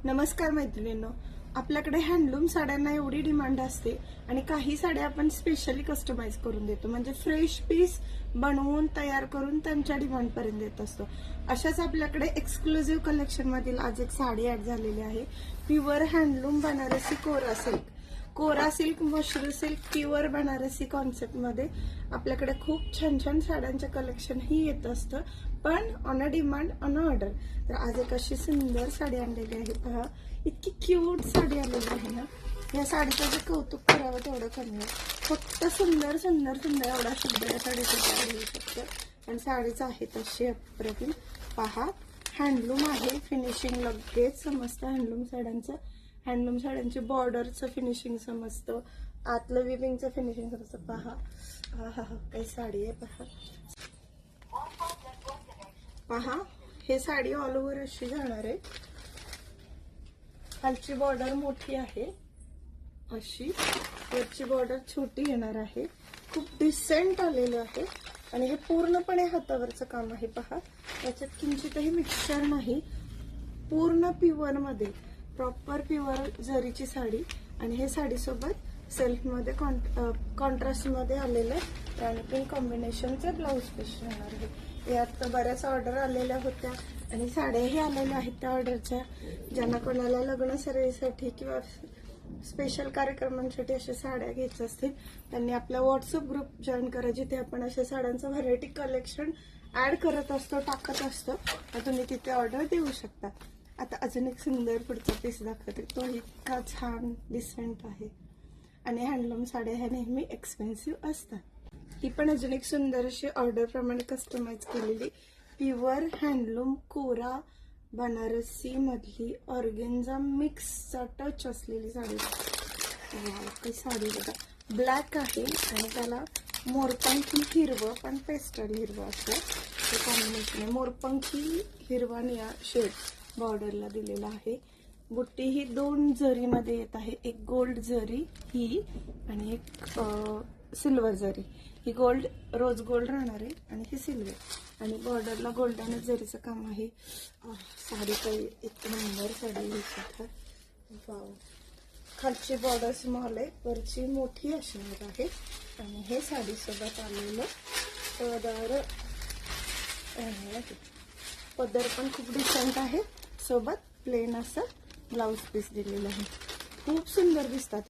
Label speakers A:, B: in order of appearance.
A: नमस्कार मैत्रिणींनो, आपल्याकडे हँडलूम साड्यांना एवढी डिमांड असते आणि काही साड्या आपण स्पेशली कस्टमाइज करून देतो, म्हणजे फ्रेश पीस बनवून तयार करून त्यांच्या डिमांड पर्यंत देत असतो. अशाच आपल्याकडे एक्सक्लुझिव्ह कलेक्शन मधील आज एक साडी ऍड झालेली आहे. प्युअर हँडलूम बनारसी कोरा silk mashru silk pure Banarasi concept मध्ये आपल्याकडे खूप छान छान साड्यांचे कलेक्शन ही येत असतं, पण on a demand on a order. तर आज एक अशी सुंदर साडी आणलेली आहे. पहा, इतकी क्यूट साडी आलेली आहे ना. या साडीचं जे कौतुक करावं तेवढं कमी आहे. फक्त सुंदर सुंदर सुंदर एवढा शब्द या साडीचं तयार होऊ शकतं आणि साडीचं आहे तशी अप्रतिम. पहा, हँडलूम आहे, फिनिशिंग लगेच समजतं हँडलूम साड्यांचं. हँडलूम साड्यांची बॉर्डरचं फिनिशिंग समजतं, आतलं विविंगचं फिनिशिंग समजतं. पहा हा काही साडी आहे. पहा हे साडी ऑल ओव्हर अशी जाणार आहे. खालची बॉर्डर मोठी आहे अशी, वरची बॉर्डर छोटी येणार आहे. खूप डिसेंट आलेलं आहे आणि हे पूर्णपणे हातावरचं काम आहे. पहा, याच्यात किंचितही मिक्सचर नाही, पूर्ण प्युअर मध्ये प्रॉपर प्युअर जरीची साडी. आणि हे साडीसोबत सेल्फ मध्ये कॉन्ट्रास्ट मध्ये आलेलं राणी पिंक कॉम्बिनेशनचे ब्लाऊज पीस राहणार आहे. यात बऱ्याच ऑर्डर आलेल्या होत्या आणि साड्याही आलेल्या आहेत त्या ऑर्डरच्या. ज्यांना कोणाला लग्न सराईसाठी किंवा स्पेशल कार्यक्रमांसाठी अशा साड्या घ्यायच्या असतील त्यांनी आपला व्हॉट्सअप ग्रुप जॉईन करा, जिथे आपण अशा साड्यांचं व्हरायटी कलेक्शन ऍड करत असतो, टाकत असतो. तर तुम्ही तिथे ऑर्डर देऊ शकता. आता अजून एक सुंदर पुढचा पीस दाखवते. तो इतका छान डिसेंट आहे आणि हँडलूम साड्या ह्या नेहमी एक्सपेन्सिव्ह असतात. ही पण अजून एक सुंदर अशी ऑर्डर प्रमाणे कस्टमाइज केलेली प्युअर हँडलूम कोरा बनारसी मधली ऑर्गेन्झा मिक्सचा टच असलेली साडी. काही साडी बघा, ब्लॅक आहे आणि त्याला मोरपंखी हिरवं पण पेस्टल हिरवं असं ते कॉम्बिनेशन आहे. मोरपंखी हिरवा निळा शेड बॉर्डरला दिलेला आहे. बुट्टी ही 2 जरीमध्ये येत आहे, एक गोल्ड जरी ही आणि एक सिल्वर जरी. ही गोल्ड रोज गोल्ड राहणार आहे आणि ही सिल्वर आणि बॉर्डरला गोल्डन जरीचं काम आहे. साडी काही एक नंबर साडी आहे. वाव, खालची बॉर्डर स्मॉल आहे, वरची मोठी अशी आहे आणि हे साडीसोबत आलेलं पदर पण खूप डिसेंट आहे. सोबत प्लेन असं ब्लाऊज पीस दिलेलं आहे. खूप सुंदर दिसतात.